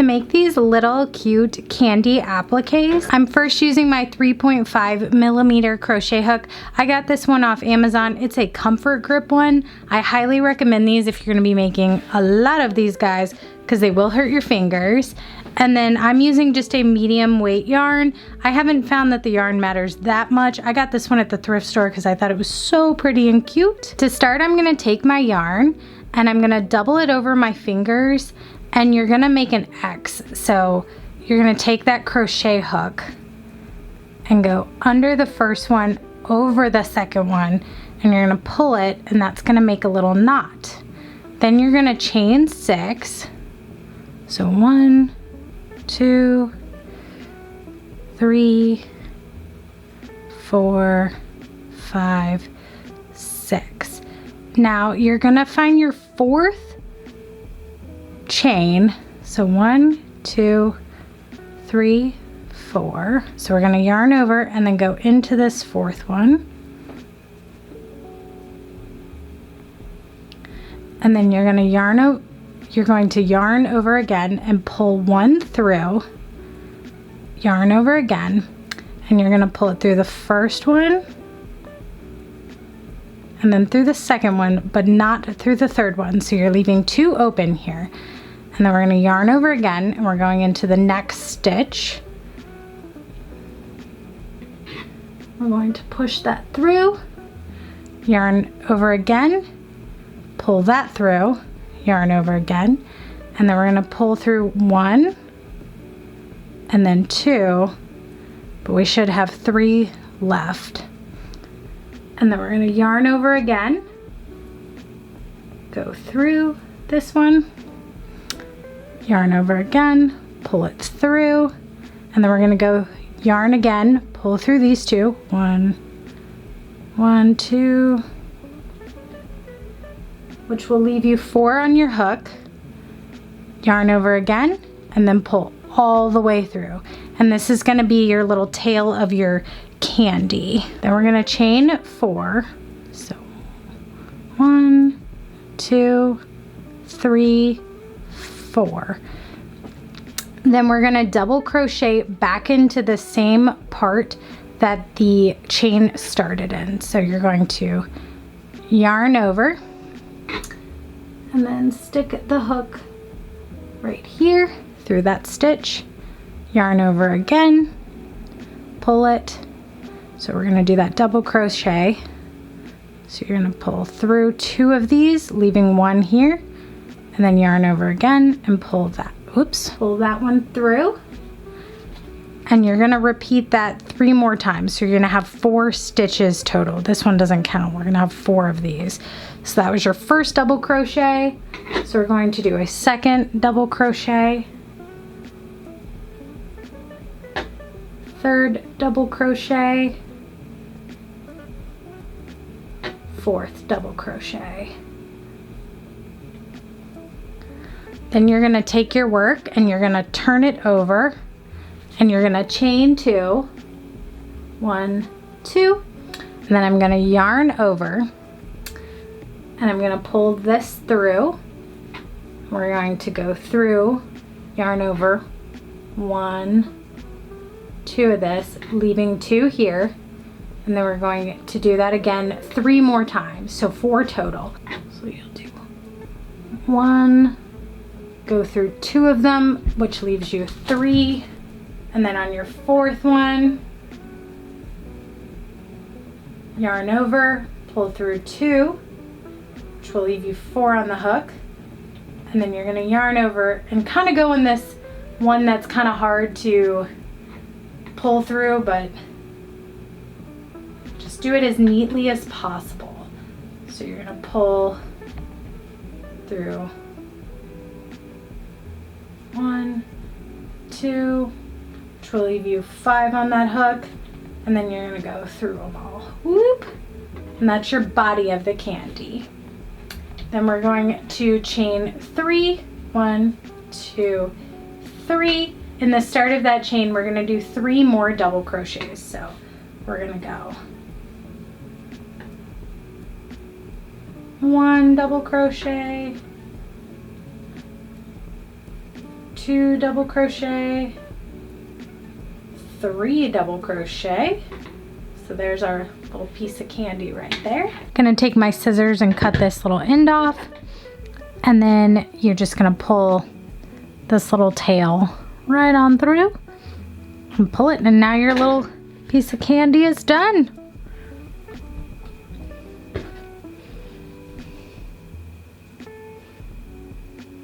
To make these little cute candy appliques, I'm first using my 3.5 millimeter crochet hook. I got this one off Amazon. It's a comfort grip one. I highly recommend these if you're gonna be making a lot of these guys, because they will hurt your fingers. And then I'm using just a medium weight yarn. I haven't found that the yarn matters that much. I got this one at the thrift store because I thought it was so pretty and cute. To start, I'm gonna take my yarn and I'm gonna double it over my fingers, and you're gonna make an X. So you're gonna take that crochet hook and go under the first one, over the second one, and you're gonna pull it, and that's gonna make a little knot. Then you're gonna chain 6. So 1, 2, 3, 4, 5, 6. Now you're gonna find your 4th chain. So 1, 2, 3, 4. So we're gonna yarn over and then go into this 4th one. And then you're going to yarn over again and pull 1 through, yarn over again, and you're going to pull it through the first one and then through the second one, but not through the third one. So you're leaving 2 open here. And then we're going to yarn over again, and we're going into the next stitch. We're going to push that through, yarn over again, pull that through, yarn over again, and then we're going to pull through 1 and then 2, but we should have 3 left. And then we're going to yarn over again, go through this one, yarn over again, pull it through, and then we're going to go yarn again, pull through these 2, 1, 2, which will leave you 4 on your hook, yarn over again, and then pull all the way through. And this is going to be your little tail of your candy. Then we're going to chain 4. So 1, 2, 3, 4. Then we're going to double crochet back into the same part that the chain started in. So you're going to yarn over and then stick the hook right here through that stitch, yarn over again, pull it. So we're going to do that double crochet. So you're going to pull through 2 of these, leaving 1 here, and then yarn over again and pull that, pull that one through. And you're going to repeat that 3 more times. So you're going to have 4 stitches total. This one doesn't count. We're going to have 4 of these. So that was your first double crochet. So we're going to do a second double crochet, third double crochet, 4th double crochet. Then you're going to take your work and you're going to turn it over, and you're going to chain 2, 1, 2, and then I'm going to yarn over, and I'm going to pull this through. We're going to go through, yarn over, 1, 2 of this, leaving 2 here, and then we're going to do that again 3 more times, so 4 total. So you'll do 1, go through 2 of them, which leaves you 3, and then on your 4th one, yarn over, pull through 2, which will leave you 4 on the hook, and then you're going to yarn over and kind of go in this one that's kind of hard to pull through, but just do it as neatly as possible. So you're going to pull through 1, 2, which will leave you 5 on that hook, and then you're going to go through them all. Whoop! And that's your body of the candy. Then we're going to chain 3, 1, 2, 3. In the start of that chain, we're going to do 3 more double crochets. So we're going to go 1 double crochet, 2 double crochet, 3 double crochet. So there's our little piece of candy right there. Gonna take my scissors and cut this little end off, and then you're just gonna pull this little tail right on through and pull it, and now your little piece of candy is done.